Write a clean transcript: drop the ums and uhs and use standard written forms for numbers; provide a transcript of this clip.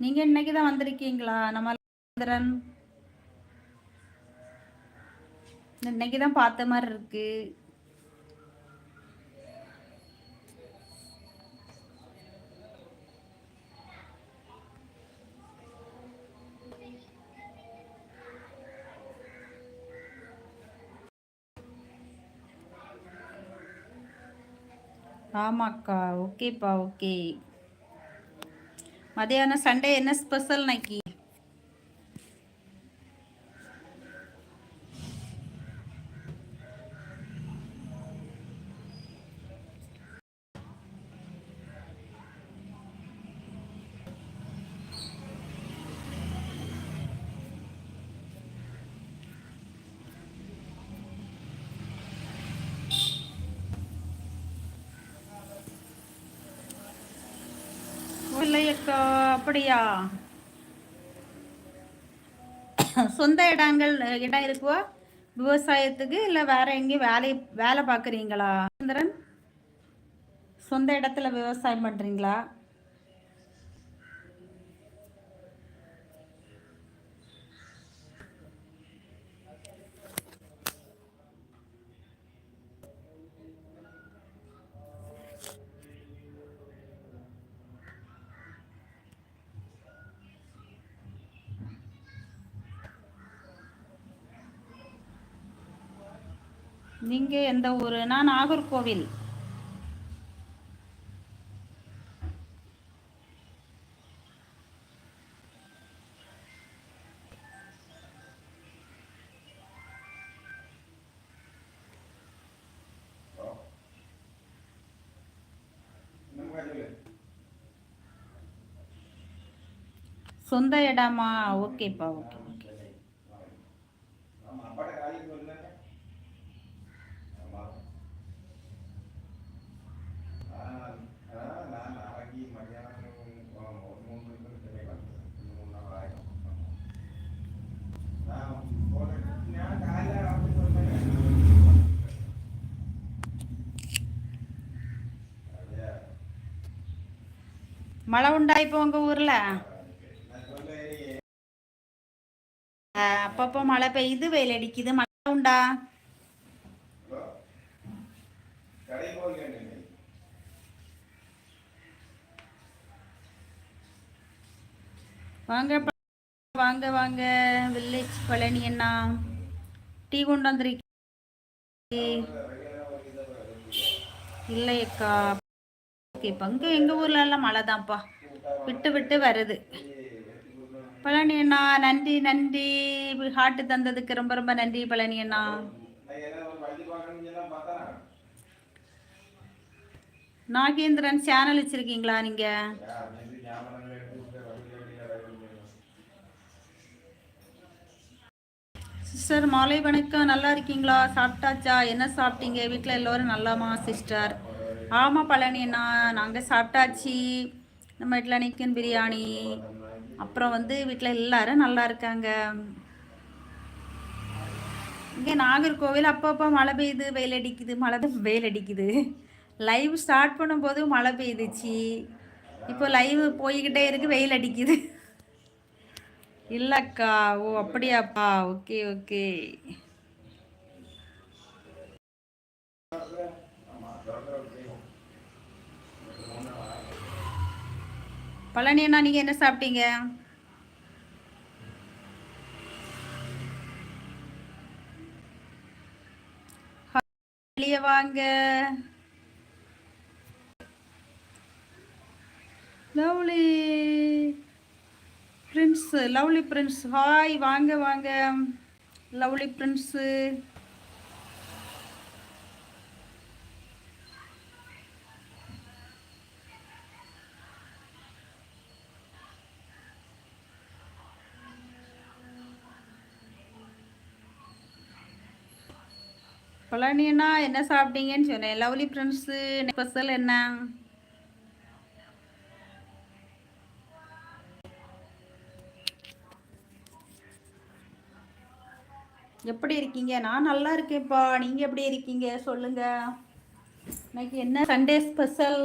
நீங்க இன்னைக்கு தான் வந்திருக்கீங்களா? நம்ம சந்திரன் இன்னைக்கு தான் பார்த்த மாதிரி இருக்கு. ஆமாக்கா, ஓகேப்பா, ஓகே. மதியானம் சண்டே என்ன ஸ்பெஷல் இன்னைக்கு? இல்லையக்கா, அப்படியா? சொந்த இடம் இருக்குவா விவசாயத்துக்கு, இல்லை வேற எங்கேயும் வேலை பார்க்குறீங்களா சந்திரன்? சொந்த இடத்துல விவசாயம் பண்ணுறீங்களா? நீங்கள் எந்த ஊர்? நான் நாகர்கோவில். சொந்த இடமா? ஓகேப்பா, ஓகே. மழை உண்டா இப்போ உங்க ஊர்ல? அப்பப்போ மழை பெய்யுது, வெயில் அடிக்குது. மழை உண்டா? வாங்க வாங்க வாங்க, வில்லேஜ் பழனி அண்ணா. டீ கொண்டு வந்திருக்கீங்க? இல்லையக்கா. ஓகே, பங்கு எங்கள் ஊர்ல எல்லாம் மழை தான்ப்பா, விட்டு விட்டு வருது. பழனி அண்ணா, நன்றி நன்றி, ஹார்ட் தந்ததுக்கு ரொம்ப ரொம்ப நன்றி பழனி அண்ணா. நாகேந்திரன் சேனல் வச்சிருக்கீங்களா நீங்க? சிஸ்டர் மாலை வணக்கம், நல்லா இருக்கீங்களா? சாப்பிட்டாச்சா? என்ன சாப்பிட்டீங்க? வீட்டில் எல்லோரும் நல்லாமா சிஸ்டர்? ஆமாம் பழனி அண்ணா, நாங்கள் சாப்பிட்டாச்சு. நம்ம வீட்டில் நிக்கன் பிரியாணி. அப்புறம் வீட்டில் எல்லாரும் நல்லா இருக்காங்க. இங்கே நாகர்கோவில் அப்பப்போ மழை பெய்யுது, வெயில் அடிக்குது, வெயில் அடிக்குது. லைவ் ஸ்டார்ட் பண்ணும்போது மழை பெய்யுதுச்சு. இப்போ லைவ் போய்கிட்டே இருக்கு, வெயில் அடிக்குது. இல்லக்கா. ஓ அப்படியாப்பா, ஓகே ஓகே. பழனி அண்ணா, நீங்க என்ன சாப்பிட்டீங்க? வெளியே வாங்க. Lovely Prince, lovely Prince, hi, வாங்க வாங்க லவ்லி பிரின்ஸு. பழனினா என்ன சாப்பிட்டீங்கன்னு சொன்னேன். லவ்லி பிரின்ஸு ஸ்பெஷல் என்ன? எப்படி இருக்கீங்க? நான் நல்லா இருக்கேன்ப்பா. நீங்கள் எப்படி இருக்கீங்க சொல்லுங்க. இன்னைக்கு என்ன சண்டே ஸ்பெஷல்?